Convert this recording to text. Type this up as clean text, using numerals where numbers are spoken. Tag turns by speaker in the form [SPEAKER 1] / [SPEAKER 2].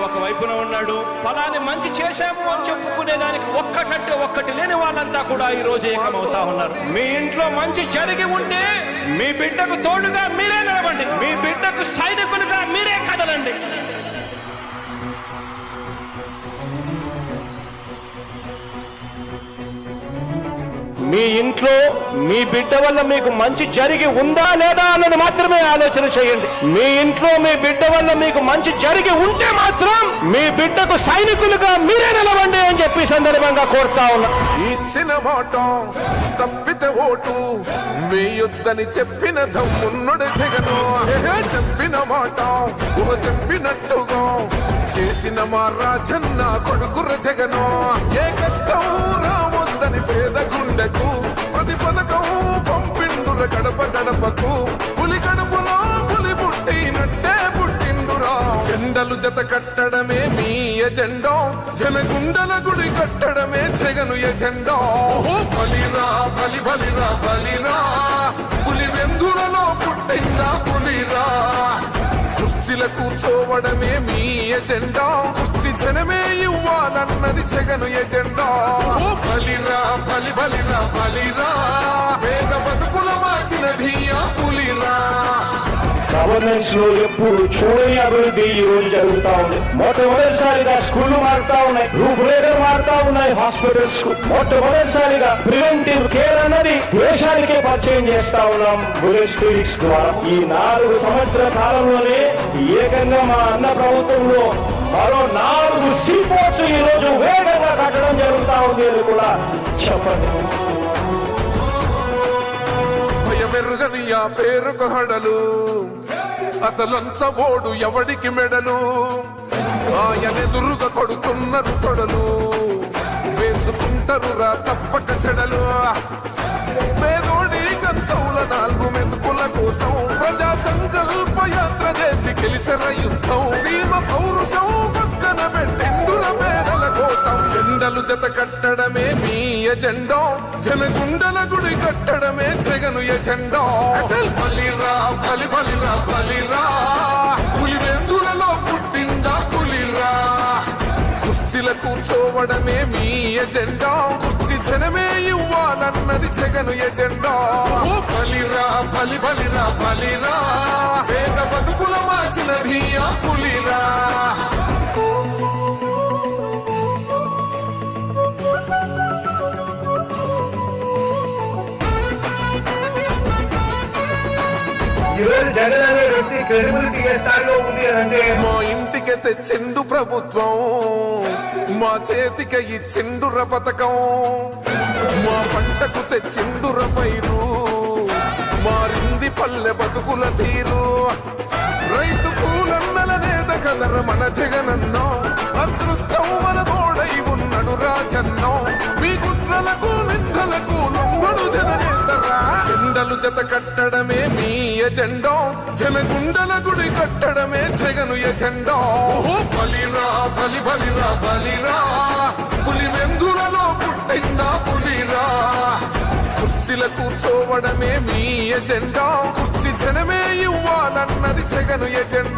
[SPEAKER 1] ఒకవైపున ఉన్నాడు. ఫలాని మంచి చేశాము అని చెప్పుకునేదానికి ఒక్కటంటే ఒక్కటి లేని వాళ్ళంతా కూడా ఈ రోజు ఏకమవుతా ఉన్నారు. మీ ఇంట్లో మంచి జరిగి ఉంటే మీ బిడ్డకు తోడుగా మీరే నిలవండి, మీ బిడ్డకు సైనికులుగా మీరే కదలండి. మీ ఇంట్లో మీ బిడ్డ వల్ల మీకు మంచి జరిగి ఉందా లేదా అన్నది మాత్రమే ఆలోచన చేయండి. మీ ఇంట్లో మీ బిడ్డ వల్ల మీకు మంచి జరిగి ఉంటే మాత్రం మీ బిడ్డకు సైనికులుగా మీరే నిలవండి అని చెప్పి సందర్భంగా కోరుతా ఉన్నా.
[SPEAKER 2] ఇచ్చిన మాట తప్పితే ఓటు మీ యుద్ధని చెప్పిన దమ్మున్నడు జగను. చెప్పిన మాట చెప్పినట్టుగా చేసిన మా రాజన్న కొడుకుర జగను. ఏ కష్టం రావద్దని పేద గుండెకు ప్రతి పథకం పంపిండుర గడప గడపకు. పులి గడపలో పులి పుట్టినట్టే పుట్టిండురా. జెండలు జత కట్టడమే మీ ఎజెండా, జనగుండల గుడి కట్టడమే జగను ఎజెండా. బలిరా బలి బలిరా బలిరా, పులి వెందులలో పుట్టిందా పులిరా. కుర్చీల కూర్చోవడమే మీ ఎజెండా, కుర్చీ జనమే ఇవ్వాలన్నది జగను ఎజెండా. బలిరా బలి బలిరా బలిరా, పేద బతుకుల మార్చినది ఆ పులిరా.
[SPEAKER 1] గవర్నెన్స్ లో ఎప్పుడు చూడని అభివృద్ధి ఈ రోజు జరుగుతా ఉంది. మొట్టమొదటిసారిగా స్కూళ్లు మారుతా ఉన్నాయి, రూపురేఖలు మారుతా ఉన్నాయి. హాస్పిటల్స్ మొట్టమొదటిసారిగా ప్రివెంటివ్ కేర్ అన్నది దేశానికే పరిచయం చేస్తా ఉన్నాం బుల్లెట్ క్లినిక్స్ ద్వారా. ఈ 4 సంవత్సరాల కాలంలోనే ఏకంగా మా అన్న ప్రభుత్వంలో మరో 4 సీపోర్ట్స్ ఈ రోజు వేగంగా కట్టడం జరుగుతా ఉంది అని కూడా చెప్పండి.
[SPEAKER 2] భయమెరుగని ఆ పేరుకు హడలు, అసలంచబోడు ఎవడికి మెడలు. ఆయనెదురుగా కొడుతున్నారు తొడలు, వేసుకుంటారు రా తప్పక చెడలు. పేదోడి కంచౌల 4 మెతుకుల కోసం ప్రజా సంకల్ప యాత్ర చేసి గెలిసిన యుద్ధం. సీమ పౌరుషం పక్కన పెట్టిండుర పేదల కోసం. జెండలు జత కట్టడమే మీ ఎజెండా, జనగుండల గుడి కట్టడమే జగను ఎజెండా. బలిరా బలి బలిరా బలిరా, పులి వెందులలో పుట్టిందా పులిరా. కుర్చీల కూర్చోవడమే మీ ఎజెండా, కుర్చీ జనమే ఇవ్వాలన్నది జగను ఎజెండా. బలిరా బలి బలిరా బలిరా, పేద బతుకుల మార్చినది ఆ పులిరా.
[SPEAKER 1] జగన్ అనే వ్యక్తి క్రెడిబిలిటీ ఏ స్థాయిలో ఉంది అంటే
[SPEAKER 2] మా ఇంటికి తెచ్చిండు ప్రభుత్వం, మా చేతికి ఇచ్చిండుర పథకం. మా పంటకు తెచ్చిండుర పైరు, మారింది పల్లె బతుకుల తీరు. రైతు కూలన్నల నేత కదర మన జగనన్నో, అదృష్టం మన తోడై ఉన్నడు రాజన్నో. మీ కుట్రలకు నిందలకు లొంగడు జననేతరా. జెండలు జత కట్టడమే మీ ఎజెండా, జనగుండల గుడి కట్టడమే జగను ఎజెండా. బలిరా బలి బలిరా బలిరా, పులి వెందులలో పుట్టిందా పులిరా. కుర్చీల కూర్చోవడమే మీ ఎజెండా, కుర్చీ జనమే ఇవ్వాలన్నది జగను ఎజెండా.